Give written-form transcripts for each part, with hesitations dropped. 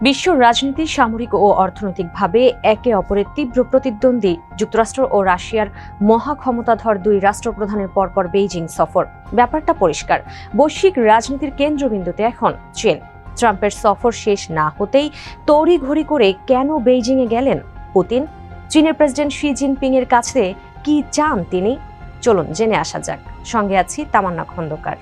বিশ্ব রাজনীতি সামরিক ও অর্থনৈতিকভাবে একে অপরের তীব্র প্রতিদ্বন্দ্বী যুক্তরাষ্ট্র ও রাশিয়ার মহাক্ষমতাধর দুই রাষ্ট্রপ্রধানের পরপর বেইজিং সফর। ব্যাপারটা পরিষ্কার, বৈশ্বিক রাজনীতির কেন্দ্রবিন্দুতে এখন চীন। ট্রাম্পের সফর শেষ না হতেই তড়িঘড়ি করে কেন বেইজিংয়ে গেলেন পুতিন? চীনের প্রেসিডেন্ট শি জিনপিং এর কাছে কি চান তিনি? চলুন জেনে আসা যাক। সঙ্গে আছি তামান্না খন্দকার।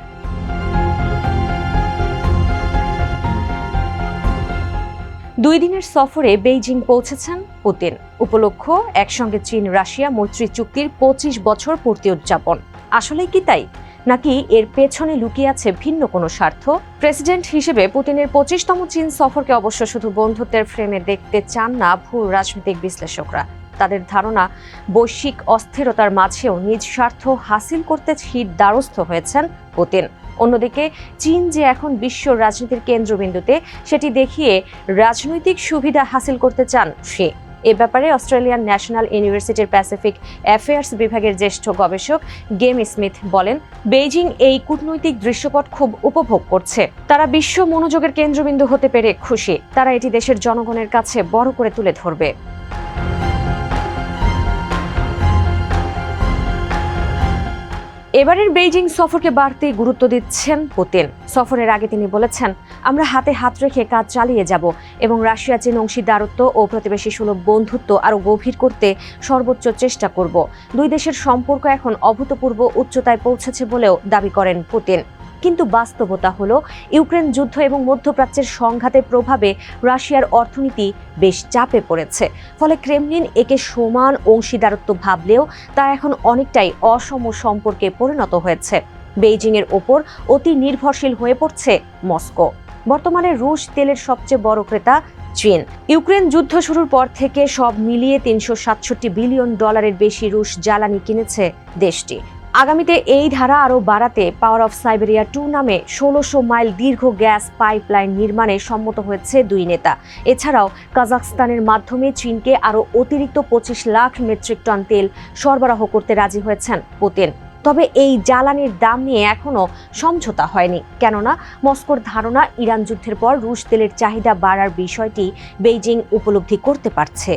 দুই দিনের সফরে বেইজিং পৌঁছেছেন পুতিন। উপলক্ষ একসঙ্গে চীন রাশিয়া মৈত্রী চুক্তির 25 বছর পূর্তি উদযাপন। আসলেই কি তাই, নাকি এর পেছনে লুকিয়ে আছে ভিন্ন কোনো স্বার্থ? প্রেসিডেন্ট হিসেবে পুতিনের 25তম চীন সফরকে অবশ্য শুধু বন্ধুত্বের ফ্রেমে দেখতে চান না ভূ রাজনৈতিক বিশ্লেষকরা। তাদের ধারণা, বৈশ্বিক অস্থিরতার মাঝেও নিজ স্বার্থ হাসিল করতে শীত দ্বারস্থ হয়েছেন পুতিন। অন্যদিকে চীন যে এখন বিশ্ব রাজনীতির কেন্দ্রবিন্দুতে, সেটি দেখিয়ে রাজনৈতিক সুবিধা হাসিল করতে চান সে। এ ব্যাপারে অস্ট্রেলিয়ান ন্যাশনাল ইউনিভার্সিটির প্যাসিফিক অ্যাফেয়ার্স বিভাগের জ্যেষ্ঠ গবেষক গেম স্মিথ বলেন, বেইজিং এই কূটনৈতিক দৃশ্যপট খুব উপভোগ করছে। তারা বিশ্ব মনোযোগের কেন্দ্রবিন্দু হতে পেরে খুশি। তারা এটি দেশের জনগণের কাছে বড় করে তুলে ধরবে। এবারের বেইজিং সফরকে বাড়তি গুরুত্ব দিচ্ছেন পুতিন। সফরের আগে তিনি বলেছেন, আমরা হাতে হাত রেখে কাজ চালিয়ে যাব এবং রাশিয়া চীন অংশীদারত্ব ও প্রতিবেশী সুলভ বন্ধুত্ব আরও গভীর করতে সর্বোচ্চ চেষ্টা করব। দুই দেশের সম্পর্ক এখন অভূতপূর্ব উচ্চতায় পৌঁছেছে বলেও দাবি করেন পুতিন। কিন্তু বাস্তবতা হলো, ইউক্রেন যুদ্ধ এবং মধ্যপ্রাচ্যের সংঘাতের প্রভাবে রাশিয়ার অর্থনীতি বেশ চাপে পড়েছে। ফলে ক্রেমলিন একে সমান অংশীদারত্ব ভাবলেও তা এখন অনেকটাই অসম সম্পর্কে পরিণত হয়েছে। বেইজিংয়ের ওপর অতি নির্ভরশীল হয়ে পড়ছে মস্কো। বর্তমানে রুশ তেলের সবচেয়ে বড় ক্রেতা চীন। ইউক্রেন যুদ্ধ শুরুর পর থেকে সব মিলিয়ে $367 বিলিয়ন বেশি রুশ জ্বালানি কিনেছে দেশটি। আগামীতে এই ধারা আরও বাড়াতে পাওয়ার অফ সাইবেরিয়া 2 নামে 1600 মাইল দীর্ঘ গ্যাস পাইপলাইন নির্মাণে সম্মত হয়েছে দুই নেতা। এছাড়াও কাজাখস্তানের মাধ্যমে চীনকে আরও অতিরিক্ত 25 লাখ মেট্রিক টন তেল সরবরাহ করতে রাজি হয়েছেন পুতিন। তবে এই জ্বালানির দাম নিয়ে এখনও সমঝোতা হয়নি, কেননা মস্কোর ধারণা, ইরান যুদ্ধের পর রুশ তেলের চাহিদা বাড়ার বিষয়টি বেইজিং উপলব্ধি করতে পারছে।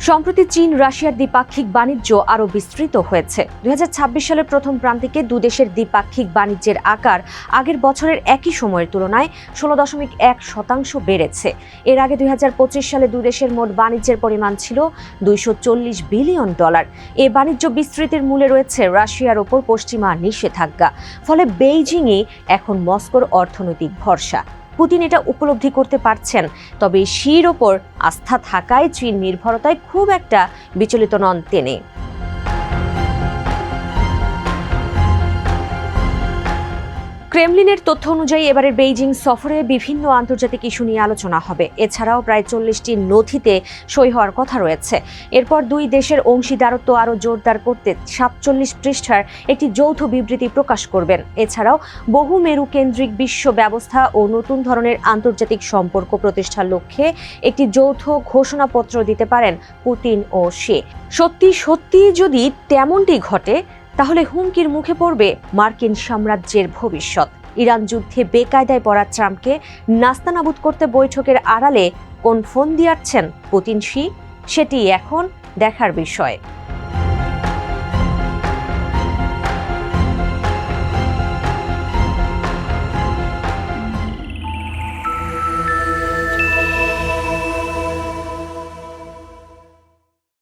সম্প্রতি চীন রাশিয়ার দ্বিপাক্ষিক বাণিজ্য আরও বিস্তৃত হয়েছে। 2026 সালের প্রথম প্রান্তিকে দুদেশের দ্বিপাক্ষিক বাণিজ্যের আকার আগের বছরের একই সময়ের তুলনায় 16.1% বেড়েছে। এর আগে 2025 সালে দুদেশের মোট বাণিজ্যের পরিমাণ ছিল $240 বিলিয়ন। এ বাণিজ্য বিস্তৃতির মূলে রয়েছে রাশিয়ার ওপর পশ্চিমা নিষেধাজ্ঞা। ফলে বেইজিংই এখন মস্কোর অর্থনৈতিক ভরসা। পুতিন এটা উপলব্ধি করতে পারছেন, তবে শির ওপর আস্থা থাকায় চীন নির্ভরতায় খুব একটা বিচলিত নন তিনি। ক্রেমলিনের তথ্য অনুযায়ী এবারের বেইজিং সফরে বিভিন্ন আন্তর্জাতিক ইস্যু নিয়ে আলোচনা হবে। এছাড়াও প্রায় 40টি নথিতে সই হওয়ার কথা রয়েছে। এরপর দুই দেশের অংশীদারত্ব আরও জোরদার করতে 47 পৃষ্ঠার একটি যৌথ বিবৃতি প্রকাশ করবেন। এছাড়াও বহুমেরু কেন্দ্রিক বিশ্ব ব্যবস্থা ও নতুন ধরনের আন্তর্জাতিক সম্পর্ক প্রতিষ্ঠার লক্ষ্যে একটি যৌথ ঘোষণাপত্র দিতে পারেন পুতিন ও শি। সত্যি যদি তেমনটি ঘটে, তাহলে হুমকির মুখে পড়বে মার্কিন সাম্রাজ্যের ভবিষ্যৎ। ইরান যুদ্ধে বেকায়দায় পড়া ট্রাম্পকে নাস্তানাবুদ করতে বৈঠকের আড়ালে কোন ফোন দিয়াচ্ছেন পুতিন শি, সেটি এখন দেখার বিষয়।